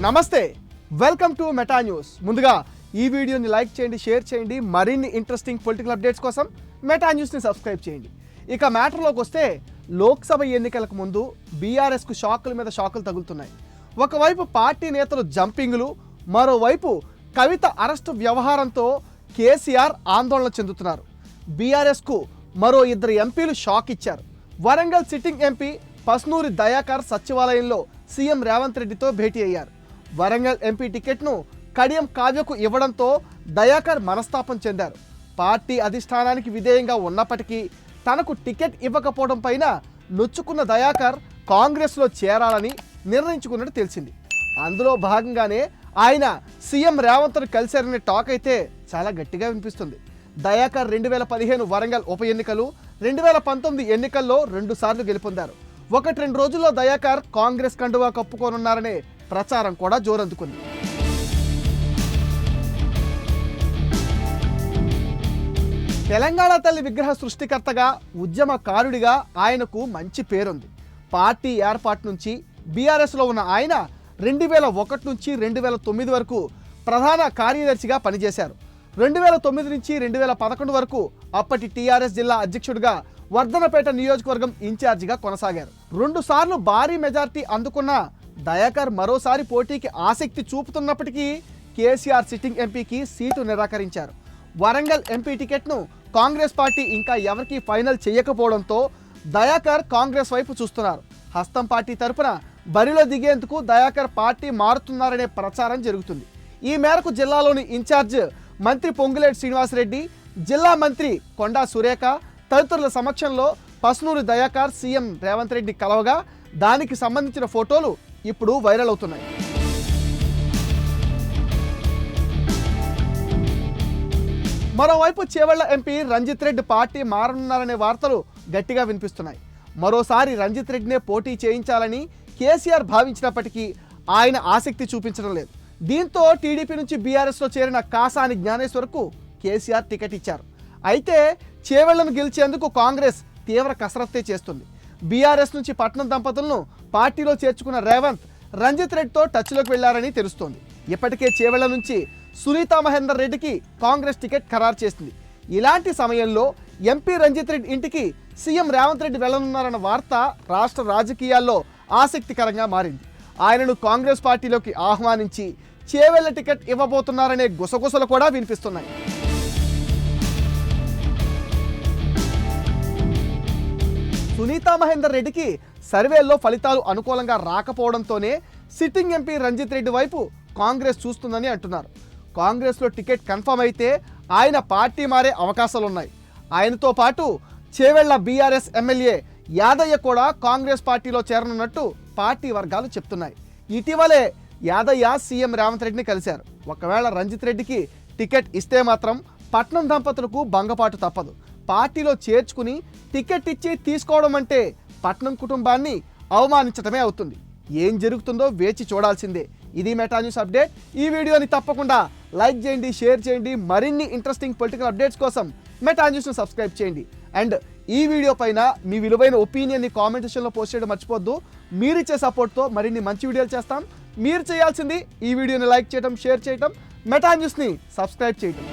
నమస్తే, welcome to meta news. ముందుగా ఈ వీడియోని లైక్ చేయండి, షేర్ చేయండి. మరిన్ని ఇంట్రెస్టింగ్ పొలిటికల్ అప్డేట్స్ కోసం మెటా న్యూస్ని సబ్స్క్రైబ్ చేయండి. ఇక మ్యాటర్లోకి వస్తే, లోక్సభ ఎన్నికలకు ముందు బీఆర్ఎస్కు షాకుల మీద షాకులు తగులుతున్నాయి. ఒకవైపు పార్టీ నేతలు జంపింగ్లు, మరోవైపు కవిత అరెస్టు వ్యవహారంతో కేసీఆర్ ఆందోళన చెందుతున్నారు. బీఆర్ఎస్కు మరో 2 ఎంపీలు షాక్ ఇచ్చారు. వరంగల్ సిట్టింగ్ ఎంపీ పస్నూరి దయాకర్ సచివాలయంలో సీఎం రేవంత్ రెడ్డితో భేటీ అయ్యారు. వరంగల్ ఎంపీ టికెట్ను కడియం కావ్యకు ఇవ్వడంతో దయాకర్ మనస్తాపం చెందారు. పార్టీ అధిష్టానానికి విధేయంగా ఉన్నప్పటికీ తనకు టికెట్ ఇవ్వకపోవడం పైన నొచ్చుకున్న దయాకర్ కాంగ్రెస్లో చేరాలని నిర్ణయించుకున్నట్టు తెలిసింది. అందులో భాగంగానే ఆయన సీఎం రేవంత్ను కలిశారనే టాక్ అయితే చాలా గట్టిగా వినిపిస్తుంది. దయాకర్ 2015 వరంగల్ ఉప ఎన్నికలు, 2019 ఎన్నికల్లో 2 సార్లు గెలుపొందారు. 1-2 రోజుల్లో దయాకర్ కాంగ్రెస్ కండువా కప్పుకోనున్నారనే ప్రచారం కూడా జోరందుకుంది. తెలంగాణ తల్లి విగ్రహ సృష్టికర్తగా, ఉద్యమకారుడిగా ఆయనకు మంచి పేరుంది. పార్టీ ఏర్పాటు నుంచి బీఆర్ఎస్లో ఉన్న ఆయన 2001 నుంచి 2009 వరకు ప్రధాన కార్యదర్శిగా పనిచేశారు. 2009 నుంచి 2011 వరకు అప్పటి టీఆర్ఎస్ జిల్లా అధ్యక్షుడిగా వర్ధనపేట నియోజకవర్గం ఇన్ఛార్జిగా కొనసాగారు. 2 సార్లు భారీ మెజార్టీ అందుకున్న దయాకర్ మరోసారి పోటీకి ఆసక్తి చూపుతున్నప్పటికీ కేసీఆర్ సిట్టింగ్ ఎంపీకి సీటు నిరాకరించారు. వరంగల్ ఎంపీ టికెట్ను కాంగ్రెస్ పార్టీ ఇంకా ఎవరికీ ఫైనల్ చేయకపోవడంతో దయాకర్ కాంగ్రెస్ వైపు చూస్తున్నారు. హస్తం పార్టీ తరపున బరిలో దిగేందుకు దయాకర్ పార్టీ మారుతున్నారనే ప్రచారం జరుగుతుంది. ఈ మేరకు జిల్లాలోని ఇన్ఛార్జ్ మంత్రి పొంగులేటి శ్రీనివాసరెడ్డి, జిల్లా మంత్రి కొండా సురేఖ తదితరుల సమక్షంలో పస్నూరి దయాకర్ సీఎం రేవంత్ రెడ్డి కలవగా దానికి సంబంధించిన ఫోటోలు ఇప్పుడు వైరల్ అవుతున్నాయి. మరోవైపు చేవెళ్ల ఎంపీ రంజిత్ రెడ్డి పార్టీ మారనున్నారనే వార్తలు గట్టిగా వినిపిస్తున్నాయి. మరోసారి రంజిత్ రెడ్డినే పోటీ చేయించాలని కేసీఆర్ భావించినప్పటికీ ఆయన ఆసక్తి చూపించడం లేదు. దీంతో టీడీపీ నుంచి బీఆర్ఎస్లో చేరిన కాసాని జ్ఞానేశ్వర్కు కేసీఆర్ టికెట్ ఇచ్చారు. అయితే చేవెళ్లను గెలిచేందుకు కాంగ్రెస్ తీవ్ర కసరత్తే చేస్తుంది. బీఆర్ఎస్ నుంచి పట్నం దంపతులను పార్టీలో చేర్చుకున్న రేవంత్ రంజిత్ రెడ్డితో టచ్లోకి వెళ్లారని తెలుస్తోంది. ఇప్పటికే చేవెళ్ల నుంచి సునీతా మహేందర్ రెడ్డికి కాంగ్రెస్ టికెట్ ఖరారు చేసింది. ఇలాంటి సమయంలో ఎంపీ రంజిత్ రెడ్డి ఇంటికి సీఎం రేవంత్ రెడ్డి వెళ్లనున్నారన్న వార్త రాష్ట్ర రాజకీయాల్లో ఆసక్తికరంగా మారింది. ఆయనను కాంగ్రెస్ పార్టీలోకి ఆహ్వానించి చేవెళ్ల టికెట్ ఇవ్వబోతున్నారనే గుసగుసలు కూడా వినిపిస్తున్నాయి. సునీతా మహేందర్ రెడ్డికి సర్వేల్లో ఫలితాలు అనుకూలంగా రాకపోవడంతోనే సిట్టింగ్ ఎంపీ రంజిత్ రెడ్డి వైపు కాంగ్రెస్ చూస్తుందని అంటున్నారు. కాంగ్రెస్లో టికెట్ కన్ఫర్మ్ అయితే ఆయన పార్టీ మారే అవకాశాలున్నాయి. ఆయనతో పాటు చేవెళ్ల బీఆర్ఎస్ ఎమ్మెల్యే యాదయ్య కూడా కాంగ్రెస్ పార్టీలో చేరనున్నట్టు పార్టీ వర్గాలు చెప్తున్నాయి. ఇటీవలే యాదయ్య సీఎం రేవంత్ రెడ్డిని కలిశారు. ఒకవేళ రంజిత్ రెడ్డికి టికెట్ ఇస్తే మాత్రం పట్నం దంపతులకు భంగపాటు తప్పదు. పార్టీలో చేర్చుకుని టికెట్ ఇచ్చి తీసుకోవడం అంటే పట్నం కుటుంబాన్ని అవమానించడమే అవుతుంది. ఏం జరుగుతుందో వేచి చూడాల్సిందే. ఇది మెటా న్యూస్ అప్డేట్. ఈ వీడియోని తప్పకుండా లైక్ చేయండి, షేర్ చేయండి. మరిన్ని ఇంట్రెస్టింగ్ పొలిటికల్ అప్డేట్స్ కోసం మెటా న్యూస్ను సబ్స్క్రైబ్ చేయండి. అండ్ ఈ వీడియో పైన మీ విలువైన ఒపీనియన్ని కామెంట్ సెక్షన్లో పోస్ట్ చేయడం మర్చిపోద్దు. మీరిచ్చే సపోర్ట్తో మరిన్ని మంచి వీడియోలు చేస్తాం. మీరు చేయాల్సింది ఈ వీడియోని లైక్ చేయడం, షేర్ చేయడం, మెటా న్యూస్ని సబ్స్క్రైబ్ చేయడం.